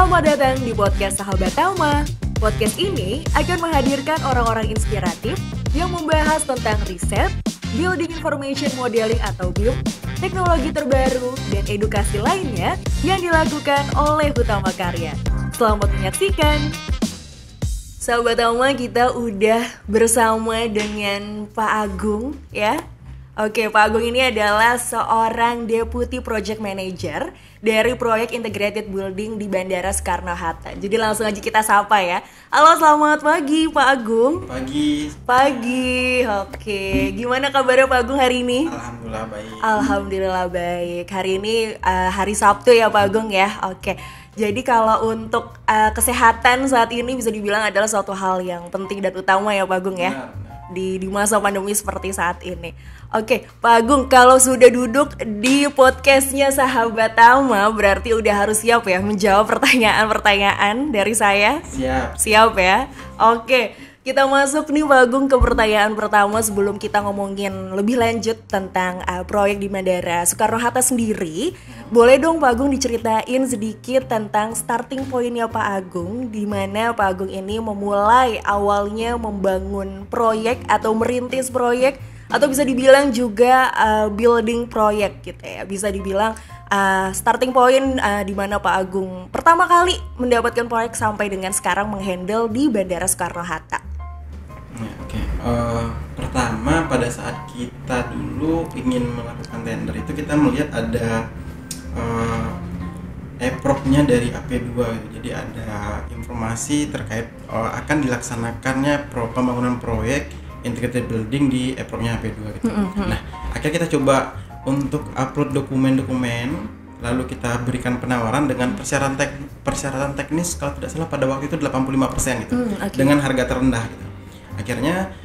Selamat datang di podcast Sahabat Tama. Podcast ini akan menghadirkan orang-orang inspiratif yang membahas tentang riset, building information modeling atau BIM, teknologi terbaru, dan edukasi lainnya yang dilakukan oleh Utama Karya. Selamat menyaksikan. Sahabat Tama, kita udah bersama dengan Pak Agung ya. Oke, Pak Agung ini adalah seorang Deputy Project Manager dari proyek Integrated Building di Bandara Soekarno-Hatta. Jadi langsung aja kita sapa ya. Halo, selamat pagi Pak Agung. Pagi. Oke, gimana kabarnya Pak Agung hari ini? Alhamdulillah baik. Alhamdulillah baik. Hari ini hari Sabtu ya Pak Agung ya. Oke. Jadi kalau untuk kesehatan saat ini bisa dibilang adalah suatu hal yang penting dan utama ya Pak Agung ya. Benar. Di masa pandemi seperti saat ini. Oke, Pak Agung, kalau sudah duduk di podcastnya Sahabat Tama, berarti udah harus siap ya menjawab pertanyaan-pertanyaan dari saya? Siap ya? Oke, kita masuk nih Pak Agung ke pertanyaan pertama sebelum kita ngomongin lebih lanjut tentang proyek di Bandara Soekarno-Hatta sendiri. Boleh dong Pak Agung diceritain sedikit tentang starting point-nya Pak Agung, di mana Pak Agung ini memulai awalnya membangun proyek atau merintis proyek, atau bisa dibilang juga building proyek gitu ya. Bisa dibilang starting point di mana Pak Agung pertama kali mendapatkan proyek sampai dengan sekarang menghandle di Bandara Soekarno-Hatta. Pertama pada saat kita dulu ingin melakukan tender itu kita melihat ada EPROC-nya dari AP2, jadi ada informasi terkait akan dilaksanakannya pembangunan proyek Integrated Building di EPROC-nya AP2 gitu. Nah, akhirnya kita coba untuk upload dokumen-dokumen, lalu kita berikan penawaran dengan persyaratan teknis kalau tidak salah pada waktu itu 85% gitu, dengan harga terendah gitu. Akhirnya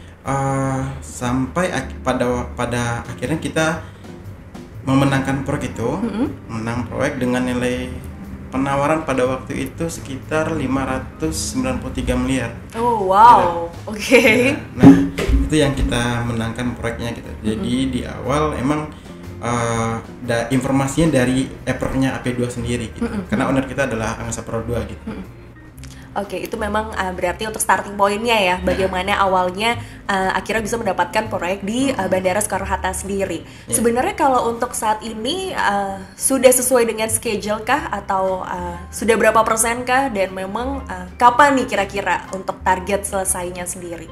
sampai pada akhirnya kita memenangkan proyek itu, menang proyek dengan nilai penawaran pada waktu itu sekitar 593 miliar. Oh wow, oke. Okay. Nah, itu yang kita menangkan proyeknya gitu. Jadi di awal emang informasinya dari EPROC-nya AP2 sendiri gitu. Karena owner kita adalah Angkasa Pura II gitu. Oke, itu memang berarti untuk starting point-nya ya, bagaimana awalnya akhirnya bisa mendapatkan proyek di Bandara Soekarno-Hatta sendiri. Sebenarnya kalau untuk saat ini sudah sesuai dengan schedule kah atau sudah berapa persen kah, dan memang kapan nih kira-kira untuk target selesainya sendiri?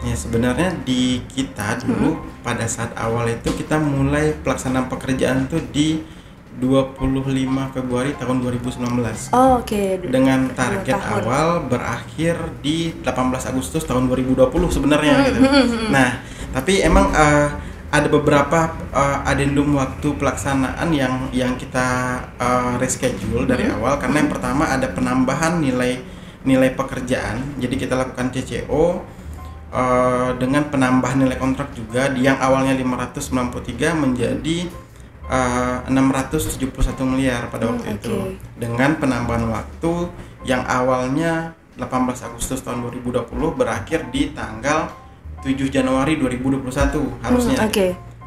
Ya, sebenarnya di kita dulu pada saat awal itu kita mulai pelaksanaan pekerjaan tuh di 25 Februari tahun 2019. Oke. Dengan target awal berakhir di 18 Agustus tahun 2020 sebenarnya gitu. Nah, tapi emang ada beberapa adendum waktu pelaksanaan yang kita reschedule dari awal, karena yang pertama ada penambahan nilai pekerjaan. Jadi kita lakukan CCO dengan penambahan nilai kontrak juga, yang awalnya 593 menjadi 671 miliar pada waktu itu, dengan penambahan waktu yang awalnya 18 Agustus tahun 2020 berakhir di tanggal 7 Januari 2021 harusnya.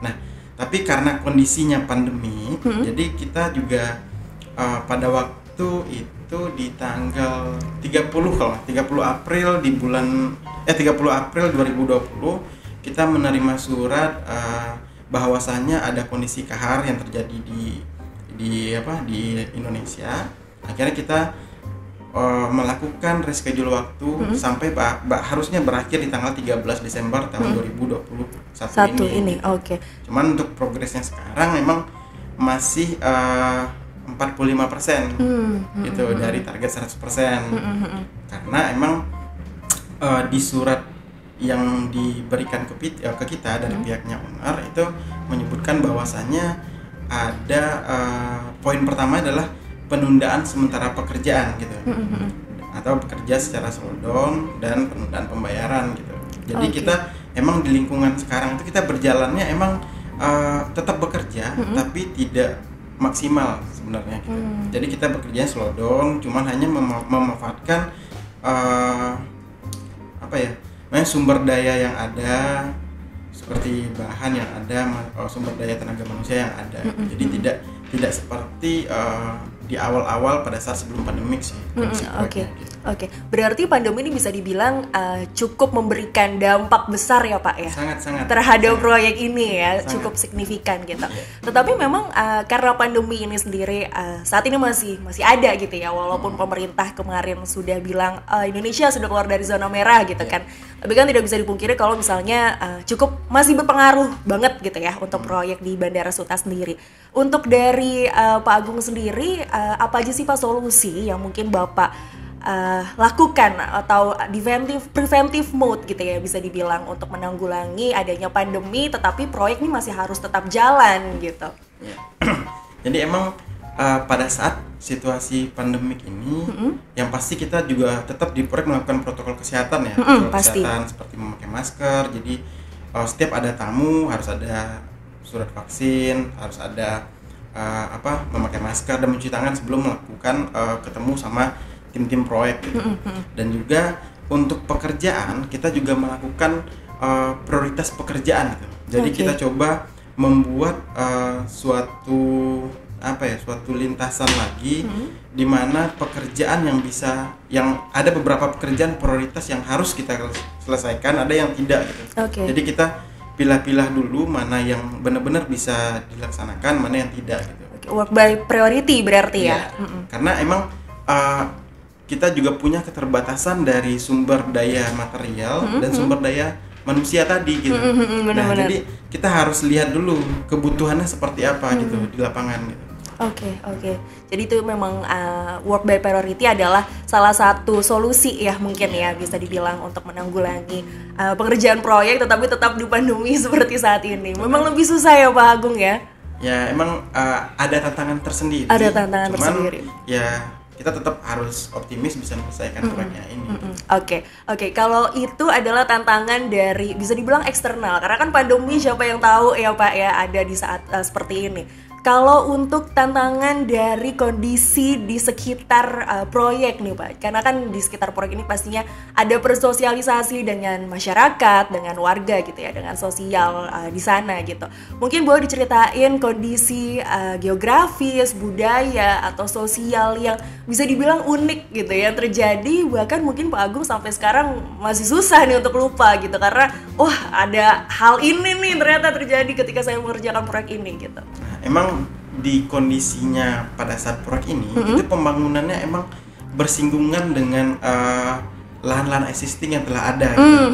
Nah, tapi karena kondisinya pandemi, jadi kita juga pada waktu itu di tanggal 30 April 2020 kita menerima surat bahwasanya ada kondisi kahar yang terjadi di Indonesia. Akhirnya kita melakukan reschedule waktu sampai harusnya berakhir di tanggal 13 Desember tahun 2021 ini. Cuman untuk progresnya sekarang memang masih 45% gitu dari target 100%. Karena emang di surat yang diberikan ke kita dari pihaknya owner itu menyebutkan bahwasannya ada poin pertama adalah penundaan sementara pekerjaan gitu, atau bekerja secara slowdown dan penundaan pembayaran gitu. Jadi kita emang di lingkungan sekarang itu kita berjalannya emang tetap bekerja tapi tidak maksimal sebenarnya gitu. Jadi kita bekerjanya slowdown, cuman hanya memanfaatkan sumber daya yang ada, seperti bahan yang ada, sumber daya tenaga manusia yang ada. Jadi tidak seperti di awal-awal pada saat sebelum pandemik sih. Oke. Berarti pandemi ini bisa dibilang cukup memberikan dampak besar ya Pak ya? Sangat terhadap proyek ini ya, sangat. cukup signifikan gitu. Tetapi memang karena pandemi ini sendiri saat ini masih ada gitu ya, walaupun pemerintah kemarin sudah bilang Indonesia sudah keluar dari zona merah gitu kan. Tapi kan tidak bisa dipungkiri kalau misalnya cukup masih berpengaruh banget gitu ya untuk proyek di Bandara Suta sendiri. Untuk dari Pak Agung sendiri, apa aja sih Pak solusi yang mungkin Bapak lakukan atau preventive mode gitu ya bisa dibilang untuk menanggulangi adanya pandemi, tetapi proyek ini masih harus tetap jalan gitu. Ya. Jadi emang pada saat situasi pandemik ini, yang pasti kita juga tetap di proyek melakukan protokol kesehatan ya, protokol pasti. kesehatan seperti memakai masker. Jadi setiap ada tamu harus ada surat vaksin, harus ada memakai masker dan mencuci tangan sebelum melakukan ketemu sama tim-tim proyek gitu. Dan juga untuk pekerjaan kita juga melakukan prioritas pekerjaan gitu. Jadi kita coba membuat suatu lintasan lagi di mana pekerjaan yang ada beberapa pekerjaan prioritas yang harus kita selesaikan, ada yang tidak gitu. Jadi kita pilah-pilah dulu mana yang benar-benar bisa dilaksanakan, mana yang tidak gitu. Work by priority berarti ya. Karena emang kita juga punya keterbatasan dari sumber daya material dan sumber daya manusia tadi gitu. Nah, jadi kita harus lihat dulu kebutuhannya seperti apa gitu di lapangan gitu. Oke. Jadi itu memang work by priority adalah salah satu solusi ya mungkin ya bisa dibilang untuk menanggulangi pengerjaan proyek tetapi tetap di pandemi seperti saat ini. Memang lebih susah ya Pak Agung ya? Ya emang ada tantangan tersendiri. Tersendiri. Ya kita tetap harus optimis bisa menyelesaikan proyeknya ini. Oke. Kalau itu adalah tantangan dari bisa dibilang eksternal karena kan pandemi siapa yang tahu ya Pak ya ada di saat seperti ini. Kalau untuk tantangan dari kondisi di sekitar proyek nih Pak, karena kan di sekitar proyek ini pastinya ada bersosialisasi dengan masyarakat, dengan warga gitu ya, dengan sosial di sana gitu. Mungkin boleh diceritain kondisi geografis, budaya atau sosial yang bisa dibilang unik gitu ya terjadi, bahkan mungkin Pak Agung sampai sekarang masih susah nih untuk lupa gitu karena ada hal ini nih ternyata terjadi ketika saya mengerjakan proyek ini gitu. Emang di kondisinya pada saat proyek ini itu pembangunannya emang bersinggungan dengan lahan-lahan existing yang telah ada gitu.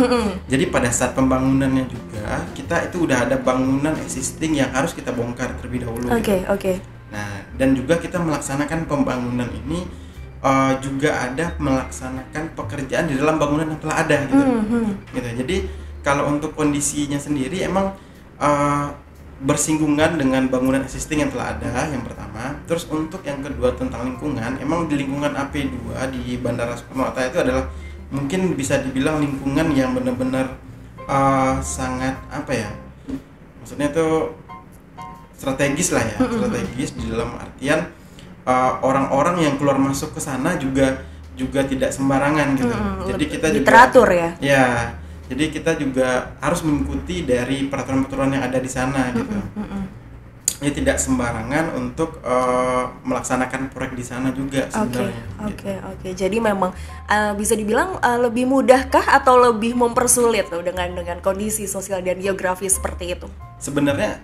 Jadi pada saat pembangunannya juga kita itu udah ada bangunan existing yang harus kita bongkar terlebih dahulu. Oke. Nah, dan juga kita melaksanakan pembangunan ini juga ada melaksanakan pekerjaan di dalam bangunan yang telah ada gitu. Gitu. Jadi kalau untuk kondisinya sendiri emang bersinggungan dengan bangunan existing yang telah ada yang pertama. Terus untuk yang kedua tentang lingkungan, emang di lingkungan AP2 di Bandara Soekarno-Hatta itu adalah mungkin bisa dibilang lingkungan yang benar-benar sangat maksudnya itu strategis lah ya, strategis di dalam artian orang-orang yang keluar masuk ke sana juga tidak sembarangan gitu. Jadi kita juga teratur ya. Ya. Jadi kita juga harus mengikuti dari peraturan-peraturan yang ada di sana gitu. Ya tidak sembarangan untuk melaksanakan proyek di sana juga sebenarnya. Oke. Jadi memang bisa dibilang lebih mudahkah atau lebih mempersulit tuh dengan kondisi sosial dan geografis seperti itu? Sebenarnya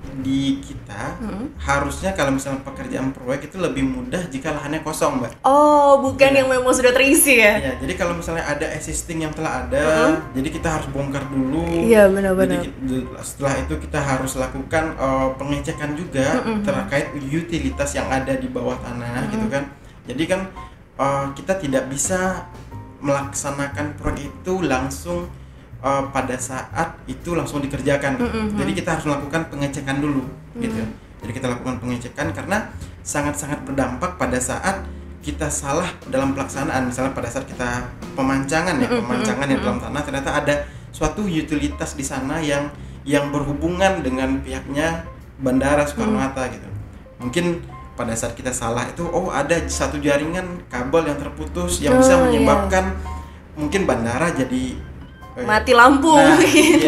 di kita harusnya kalau misalnya pekerjaan proyek itu lebih mudah jika lahannya kosong, Mbak. Oh, bukan yang memang sudah terisi ya? Iya, jadi kalau misalnya ada existing yang telah ada, jadi kita harus bongkar dulu. Iya, benar-benar. Jadi setelah itu kita harus lakukan pengecekan juga terkait utilitas yang ada di bawah tanah gitu kan. Jadi kan kita tidak bisa melaksanakan proyek itu langsung pada saat itu langsung dikerjakan. Jadi kita harus melakukan pengecekan dulu gitu. Jadi kita lakukan pengecekan karena sangat-sangat berdampak pada saat kita salah dalam pelaksanaan. Misalnya pada saat kita pemancangan yang dalam tanah ternyata ada suatu utilitas di sana yang berhubungan dengan pihaknya Bandara Soekarno-Hatta gitu. Mungkin pada saat kita salah itu ada satu jaringan kabel yang terputus yang bisa menyebabkan mungkin bandara jadi mati lampu. Nah,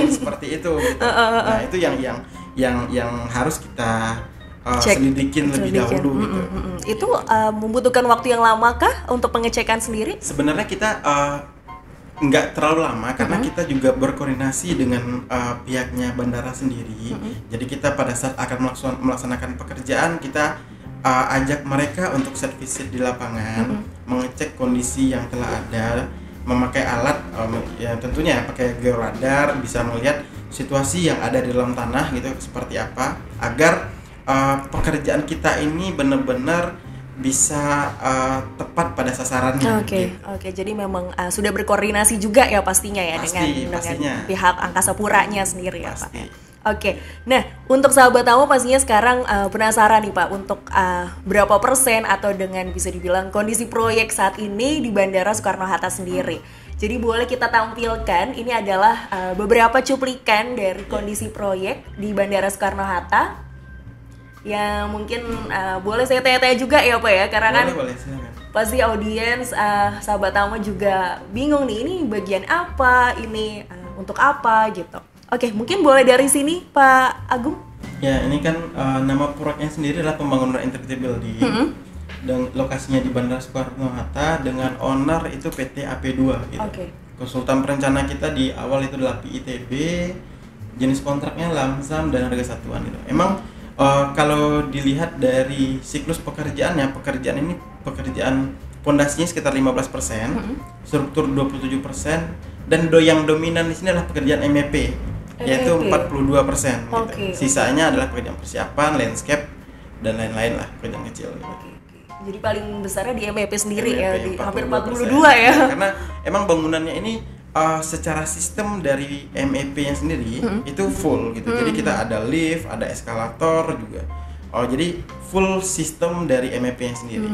seperti itu. Nah, itu yang harus kita selidikin lebih dahulu gitu. Itu membutuhkan waktu yang lama kah untuk pengecekan sendiri? Sebenarnya kita nggak terlalu lama karena kita juga berkoordinasi dengan pihaknya bandara sendiri. Jadi kita pada saat akan melaksanakan pekerjaan kita ajak mereka untuk site visit di lapangan, mengecek kondisi yang telah ada, memakai alat ya tentunya pakai georadar, bisa melihat situasi yang ada di dalam tanah gitu seperti apa, agar pekerjaan kita ini benar-benar bisa tepat pada sasarannya. Oke. Jadi memang sudah berkoordinasi juga ya pastinya ya dengan pihak Angkasa Puranya sendiri ya Pak. Oke. Nah, untuk sahabat tamu pastinya sekarang penasaran nih Pak untuk berapa persen atau dengan bisa dibilang kondisi proyek saat ini di Bandara Soekarno-Hatta sendiri. Jadi boleh kita tampilkan ini adalah beberapa cuplikan dari kondisi proyek di Bandara Soekarno-Hatta. Ya mungkin boleh saya tanya-tanya juga ya Pak ya, karena boleh, pasti audiens sahabat tamu juga bingung nih, ini bagian apa, ini untuk apa gitu. Oke, mungkin boleh dari sini Pak Agung. Ya, ini kan nama proyeknya sendiri adalah pembangunan integrated building dan lokasinya di Bandara Soekarno-Hatta dengan owner itu PT AP2 gitu. Konsultan perencana kita di awal itu adalah PITB, jenis kontraknya lamsam dan harga satuan gitu. Emang kalau dilihat dari siklus pekerjaan ini pekerjaan pondasinya sekitar 15%, struktur 27%, dan yang dominan di sini adalah pekerjaan MEP, yaitu 42%. Gitu. Sisanya adalah pekerjaan persiapan, landscape, dan lain-lain lah, pekerjaan kecil. Gitu. Jadi paling besarnya di MEP sendiri MEP, ya, di hampir 42 ya. Karena emang bangunannya ini secara sistem dari MEP-nya sendiri itu full gitu. Jadi kita ada lift, ada eskalator juga. Jadi full sistem dari MEP-nya sendiri.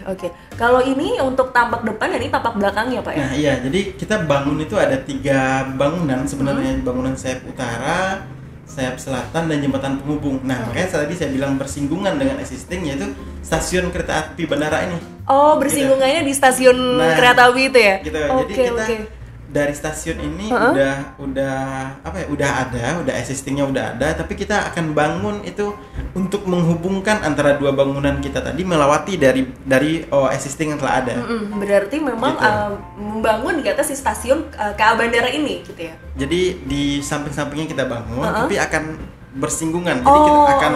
Oke. Kalau ini untuk tampak depan dan ini tampak belakangnya Pak ya? Nah iya, jadi kita bangun itu ada 3 bangunan sebenarnya. Bangunan sayap utara, sayap selatan, dan jembatan penghubung. Nah makanya tadi saya bilang bersinggungan dengan existing, yaitu stasiun kereta api bandara ini. Oh, bersinggungannya gitu. Di stasiun kereta api itu ya? Gitu. Jadi kita dari stasiun ini udah existingnya udah ada, tapi kita akan bangun itu untuk menghubungkan antara 2 bangunan kita tadi melewati dari existing yang telah ada. Berarti memang gitu. Membangun di atas si stasiun KA Bandara ini gitu ya. Jadi di samping-sampingnya kita bangun, tapi akan bersinggungan. Jadi kita akan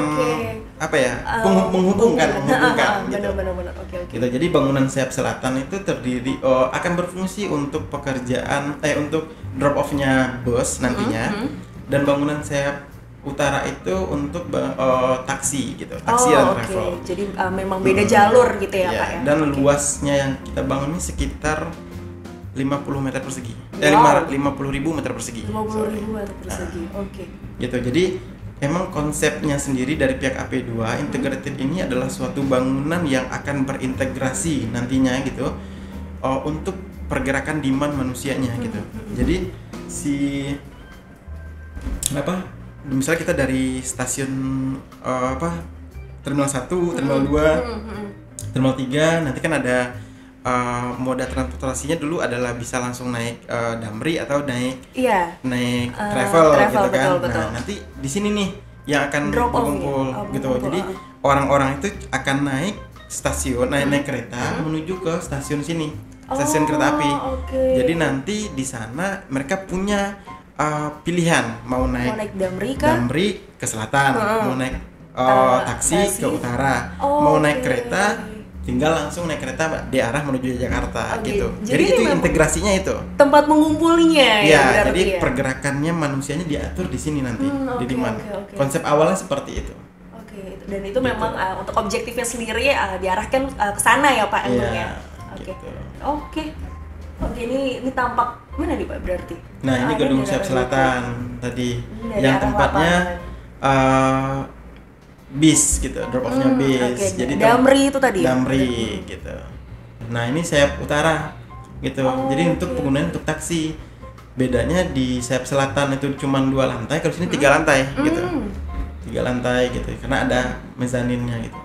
menghubungkan gitu. Benar. Oke. Gitu. Jadi bangunan sayap selatan itu terdiri akan berfungsi untuk pekerjaan untuk drop off-nya bus nantinya, dan bangunan sayap utara itu untuk taksi gitu, taksi dan travel. Jadi memang beda jalur gitu ya Pak ya. Dan luasnya yang kita bangun ini sekitar 50 meter persegi. 50.000 meter persegi. 50.000 meter persegi. Gitu. Jadi emang konsepnya sendiri dari pihak AP2 integrated ini adalah suatu bangunan yang akan berintegrasi nantinya gitu untuk pergerakan demand manusianya gitu. Jadi misalnya kita dari stasiun terminal 1, terminal 2, terminal 3, nanti kan ada moda transportasinya dulu adalah bisa langsung naik Damri atau naik travel gitu kan. Betul. Nah, nanti di sini nih yang akan berkumpul gitu. Jadi orang-orang itu akan naik stasiun, naik kereta menuju ke stasiun sini, stasiun kereta api. Jadi nanti di sana mereka punya pilihan mau naik Damri ke selatan, mau naik taksi ke utara, mau naik kereta tinggal langsung naik kereta di arah menuju Jakarta gitu. Jadi itu integrasinya itu. Tempat mengumpulnya ya. Jadi pergerakannya manusianya diatur di sini nanti. Di mana? Konsep awalnya seperti itu. Dan itu memang untuk objektifnya sendiri diarahkan ke sana ya Pak Anggungnya. Oke, ini tampak mana nih Pak berarti? Nah, ini gedung sayap selatan tadi yang tempatnya bis gitu, drop off-nya bis. Jadi Damri itu tadi. Damri gitu. Nah, ini sayap utara gitu. Jadi untuk penggunaan untuk taksi. Bedanya di sayap selatan itu cuma 2 lantai, kalau sini 3 lantai gitu. 3 lantai gitu karena ada mezaninnya gitu.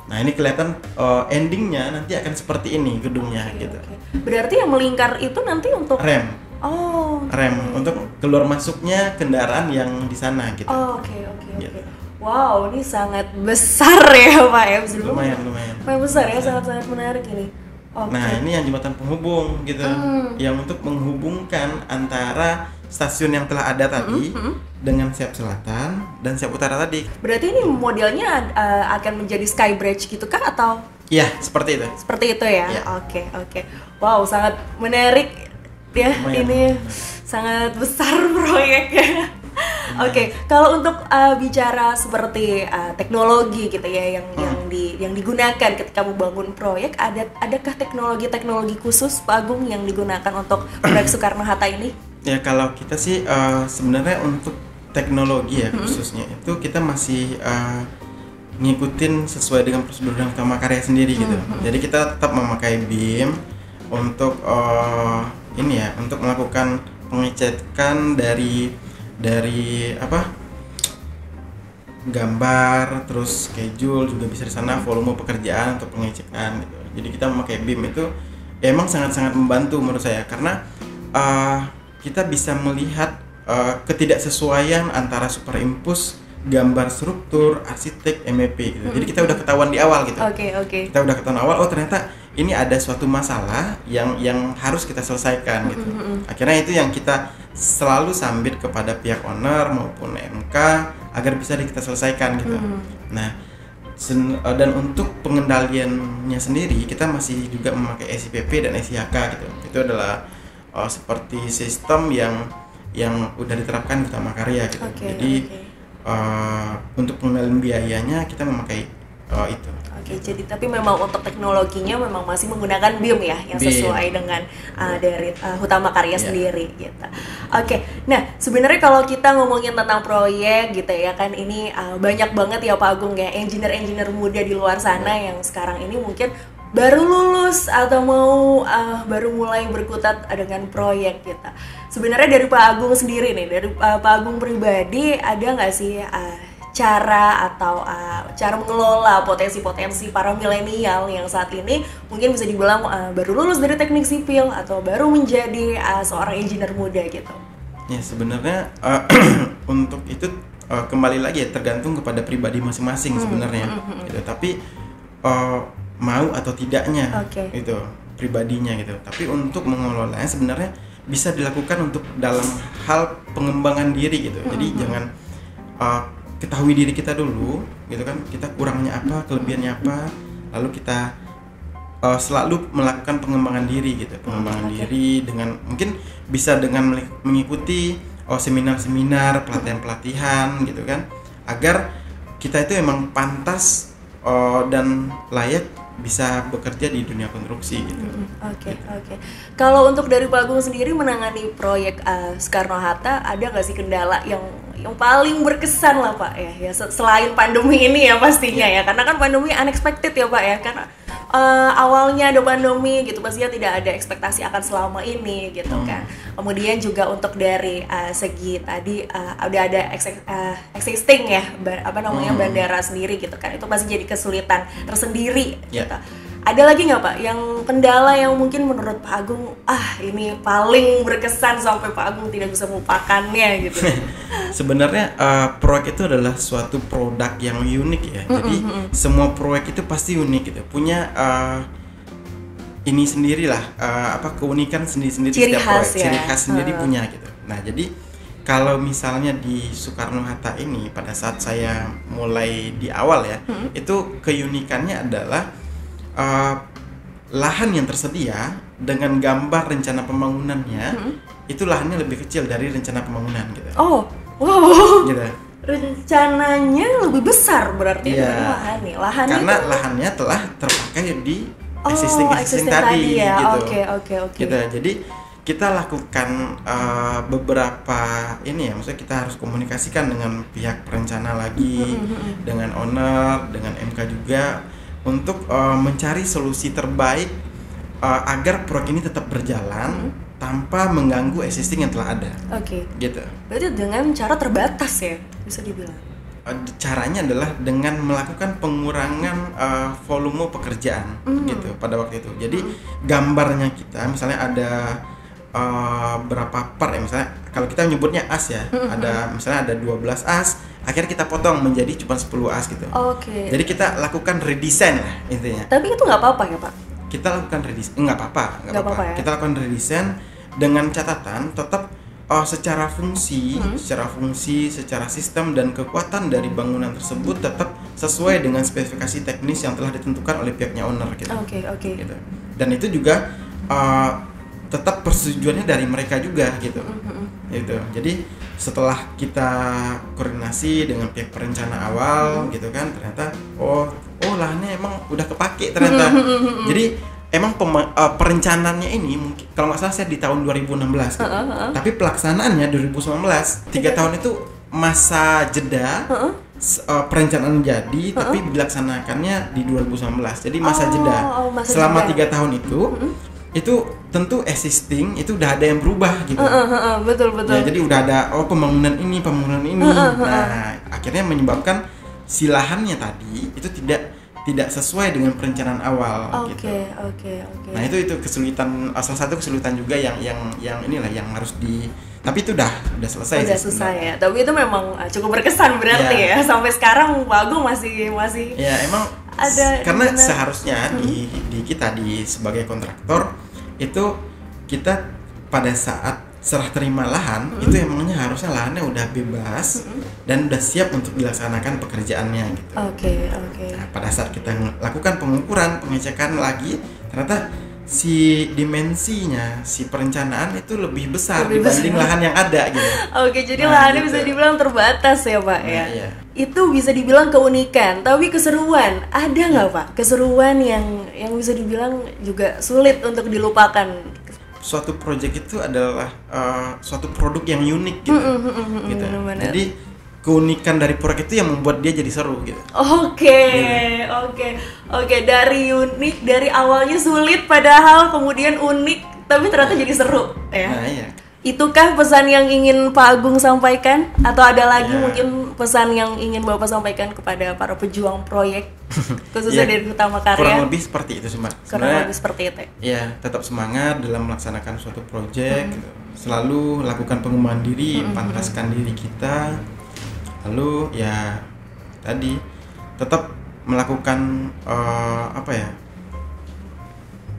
Nah, ini kelihatan endingnya nanti akan seperti ini gedungnya gitu. Berarti yang melingkar itu nanti untuk rem. Rem untuk keluar masuknya kendaraan yang di sana gitu. Oke. Wow, ini sangat besar ya Pak ya. Lumayan. Lumayan besar ya, sangat-sangat menarik ini. Oke. Nah, ini yang jembatan penghubung gitu, yang untuk menghubungkan antara stasiun yang telah ada tadi dengan Siap Selatan dan Siap Utara tadi. Berarti ini modelnya akan menjadi sky bridge gitu kah atau? Iya, seperti itu. Seperti itu ya. Iya. Oke. Wow, sangat menarik ya. Lumayan. Ini sangat besar proyeknya. Oke, kalau untuk bicara seperti teknologi gitu ya yang digunakan ketika membangun proyek, adakah teknologi khusus Pak Agung yang digunakan untuk proyek Soekarno-Hatta ini? Ya, kalau kita sih sebenarnya untuk teknologi ya khususnya itu kita masih ngikutin sesuai dengan prosedur dan utama karya sendiri gitu. Jadi kita tetap memakai BIM untuk ini ya, untuk melakukan pengecekan dari gambar, terus schedule juga bisa di sana, volume pekerjaan untuk pengecekan gitu. Jadi kita memakai BIM itu ya emang sangat-sangat membantu menurut saya karena kita bisa melihat ketidaksesuaian antara superimpose gambar struktur, arsitek, MEP gitu. Jadi kita udah ketahuan di awal gitu. Oke. Kita udah ketahuan awal, oh ternyata ini ada suatu masalah yang harus kita selesaikan gitu. Akhirnya itu yang kita selalu sambit kepada pihak owner maupun MK agar bisa kita selesaikan gitu. Nah, dan untuk pengendaliannya sendiri kita masih juga memakai SIPP dan SIHK gitu. Itu adalah seperti sistem yang udah diterapkan di Utama Karya gitu. Untuk pengendalian biayanya kita memakai itu. Oke, jadi tapi memang untuk teknologinya memang masih menggunakan BIM ya yang sesuai dengan dari Utama Karya sendiri gitu. Oke, nah sebenarnya kalau kita ngomongin tentang proyek gitu ya kan ini banyak banget ya Pak Agung ya engineer muda di luar sana yang sekarang ini mungkin baru lulus atau mau baru mulai berkutat dengan proyek gitu. Sebenarnya dari Pak Agung sendiri nih, dari Pak Agung pribadi ada nggak sih cara mengelola potensi para milenial yang saat ini mungkin bisa dibilang baru lulus dari teknik sipil atau baru menjadi seorang engineer muda gitu? Ya sebenarnya untuk itu kembali lagi ya tergantung kepada pribadi masing-masing sebenarnya gitu. Tapi mau atau tidaknya itu pribadinya gitu. Tapi untuk mengelolanya sebenarnya bisa dilakukan untuk dalam hal pengembangan diri gitu. Jadi jangan ketahui diri kita dulu gitu kan, kita kurangnya apa, kelebihannya apa, lalu kita selalu melakukan pengembangan diri gitu. Pengembangan diri dengan mungkin bisa dengan mengikuti seminar-seminar, pelatihan-pelatihan gitu kan, agar kita itu emang pantas dan layak bisa bekerja di dunia konstruksi gitu. Oke. Kalau untuk dari Pak Agung sendiri menangani proyek Soekarno-Hatta, ada nggak sih kendala yang paling berkesan lah Pak ya selain pandemi ini ya pastinya ya, karena kan pandemi unexpected ya Pak ya, karena awalnya ada pandemi gitu pastinya tidak ada ekspektasi akan selama ini gitu kan. Kemudian juga untuk dari segi tadi udah ada existing ya bandara sendiri gitu kan, itu pasti jadi kesulitan tersendiri gitu. Ada lagi nggak Pak yang kendala yang mungkin menurut Pak Agung ini paling berkesan sampai Pak Agung tidak bisa melupakannya gitu? Sebenarnya proyek itu adalah suatu produk yang unik ya. Jadi semua proyek itu pasti unik gitu. Punya ini sendirilah keunikan sendiri-sendiri setiap proyek. Ciri khas sendiri punya gitu. Nah, jadi kalau misalnya di Soekarno-Hatta ini pada saat saya mulai di awal ya, itu keunikannya adalah lahan yang tersedia dengan gambar rencana pembangunannya itu lahannya lebih kecil dari rencana pembangunan gitu. Oh, wow. Gitu. Rencananya lebih besar berarti dari lahannya. Karena lahannya telah terpakai di existing tadi ya. gitu. Oke. Gitu. Jadi kita lakukan beberapa ini ya, maksudnya kita harus komunikasikan dengan pihak perencana lagi, dengan owner, dengan MK juga, untuk mencari solusi terbaik agar proyek ini tetap berjalan tanpa mengganggu existing yang telah ada. Gitu. Berarti dengan cara terbatas ya, bisa dibilang. Caranya adalah dengan melakukan pengurangan volume pekerjaan gitu pada waktu itu. Jadi gambarnya kita misalnya ada berapa part ya, misalnya kalau kita menyebutnya as ya, ada misalnya ada 12 as, akhirnya kita potong menjadi cuma 10 as gitu. Oke. Jadi kita lakukan redesign lah intinya. Tapi itu nggak apa-apa ya Pak? Kita lakukan redesign, nggak apa-apa ya? Kita lakukan redesign dengan catatan tetap secara fungsi, secara sistem dan kekuatan dari bangunan tersebut tetap sesuai dengan spesifikasi teknis yang telah ditentukan oleh pihaknya owner gitu. Oke. Gitu. Dan itu juga tetap persetujuannya dari mereka juga gitu. Gitu. Jadi setelah kita koordinasi dengan pihak perencana awal gitu kan, ternyata lahannya emang udah kepake ternyata. Jadi emang perencanaannya ini mungkin kalau nggak salah saya di tahun 2016 gitu. Tapi pelaksanaannya 2019. 3 tahun itu masa jeda. Perencanaan jadi tapi dilaksanakannya di 2019. Jadi masa jeda. Selama 3 tahun itu tentu existing itu udah ada yang berubah gitu. Betul. Ya, jadi udah ada pembangunan ini. Nah, akhirnya menyebabkan si lahannya tadi itu tidak sesuai dengan perencanaan awal gitu. Oke. Nah, itu kesulitan, salah satu kesulitan juga yang inilah yang harus tapi itu udah selesai. Udah selesai ya. Tapi itu memang cukup berkesan berarti ya. Sampai sekarang Pak Agung masih ya emang ada karena seharusnya di kita sebagai kontraktor itu kita pada saat serah terima lahan itu emangnya harusnya lahannya udah bebas dan udah siap untuk dilaksanakan pekerjaannya gitu. Oke. Nah, pada saat kita lakukan pengukuran, pengecekan lagi, ternyata si dimensinya, si perencanaan itu lebih besar dibanding lahan yang ada gitu. Oke, jadi lahannya bisa dibilang terbatas ya Pak ya. Iya. Itu bisa dibilang keunikan, tapi keseruan ada nggak Pak? Keseruan yang bisa dibilang juga sulit untuk dilupakan. Suatu proyek itu adalah suatu produk yang unik gitu. Gitu. Jadi keunikan dari proyek itu yang membuat dia jadi seru gitu. Oke. Dari unik, dari awalnya sulit padahal kemudian unik, tapi ternyata jadi seru ya. Nah, iya. Itukah pesan yang ingin Pak Agung sampaikan? Atau ada lagi mungkin pesan yang ingin Bapak sampaikan kepada para pejuang proyek khususnya dari Utama Karya? Kurang lebih seperti itu sih Mbak. Kurang lebih seperti itu. Ya, tetap semangat dalam melaksanakan suatu proyek gitu. Selalu lakukan pengembangan diri, pantaskan diri kita. Lalu ya tadi tetap melakukan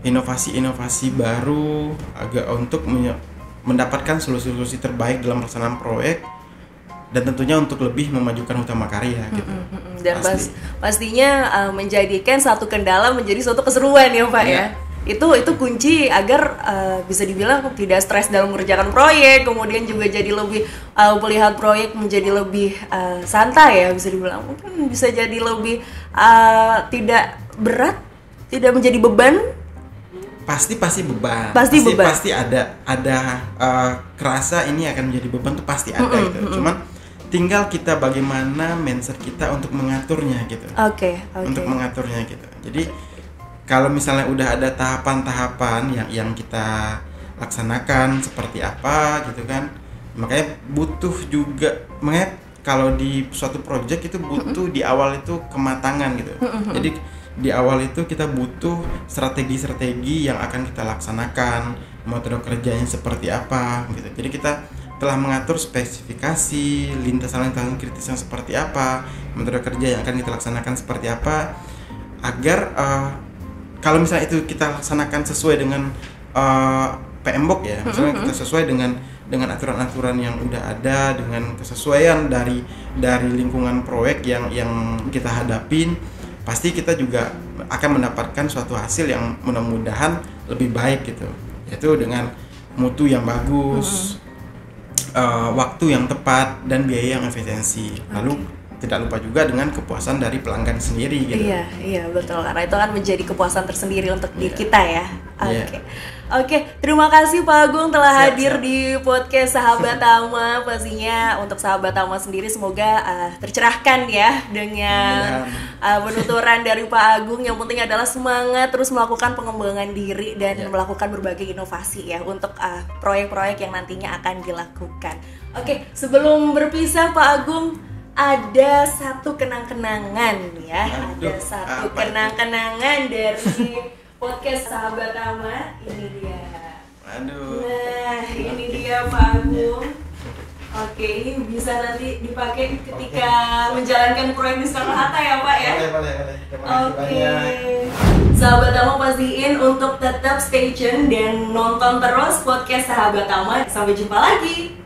inovasi-inovasi baru agak untuk mendapatkan solusi-solusi terbaik dalam pelaksanaan proyek dan tentunya untuk lebih memajukan Utama Karya gitu. Dan pastinya menjadikan satu kendala menjadi suatu keseruan ya Pak ya. Itu kunci agar bisa dibilang tidak stres dalam mengerjakan proyek, kemudian juga jadi lebih melihat proyek menjadi lebih santai ya, bisa dibilang mungkin bisa jadi lebih tidak berat, tidak menjadi beban. Pasti beban. Pasti ada kerasa ini akan menjadi beban tuh pasti ada gitu. Cuman tinggal kita bagaimana mindset kita untuk mengaturnya gitu. Oke. Untuk mengaturnya gitu. Jadi kalau misalnya udah ada tahapan-tahapan yang kita laksanakan seperti apa gitu kan, makanya kalau di suatu project itu butuh di awal itu kematangan gitu. Jadi di awal itu kita butuh strategi-strategi yang akan kita laksanakan, metode kerjanya seperti apa gitu. Jadi kita telah mengatur spesifikasi, lintasan-lintasan kritis yang seperti apa, metode kerja yang akan kita laksanakan seperti apa, agar kalau misalnya itu kita laksanakan sesuai dengan PMBOK ya, misalnya kita sesuai dengan aturan-aturan yang udah ada, dengan kesesuaian dari lingkungan proyek yang kita hadapin, pasti kita juga akan mendapatkan suatu hasil yang mudah-mudahan lebih baik gitu, yaitu dengan mutu yang bagus, waktu yang tepat dan biaya yang efisiensi. Lalu tidak lupa juga dengan kepuasan dari pelanggan sendiri gitu. Iya betul, karena itu kan menjadi kepuasan tersendiri untuk diri kita ya. Oke, terima kasih Pak Agung telah hadir di podcast Sahabat Tama. Pastinya untuk Sahabat Tama sendiri semoga tercerahkan ya dengan penuturan dari Pak Agung. Yang penting adalah semangat terus melakukan pengembangan diri dan melakukan berbagai inovasi ya untuk proyek-proyek yang nantinya akan dilakukan. Oke, sebelum berpisah Pak Agung, ada satu kenang-kenangan ya. Ada satu kenang-kenangan dari podcast Sahabat Tama. Ini dia. Aduh. Nah, ini dia Pak Agung. Oke, ini bisa nanti dipakai ketika menjalankan proyek di Soekarno-Hatta ya Pak ya? Boleh. Terima kasih banyak. Sahabat Tama pastiin untuk tetap stay tune dan nonton terus podcast Sahabat Tama. Sampai jumpa lagi.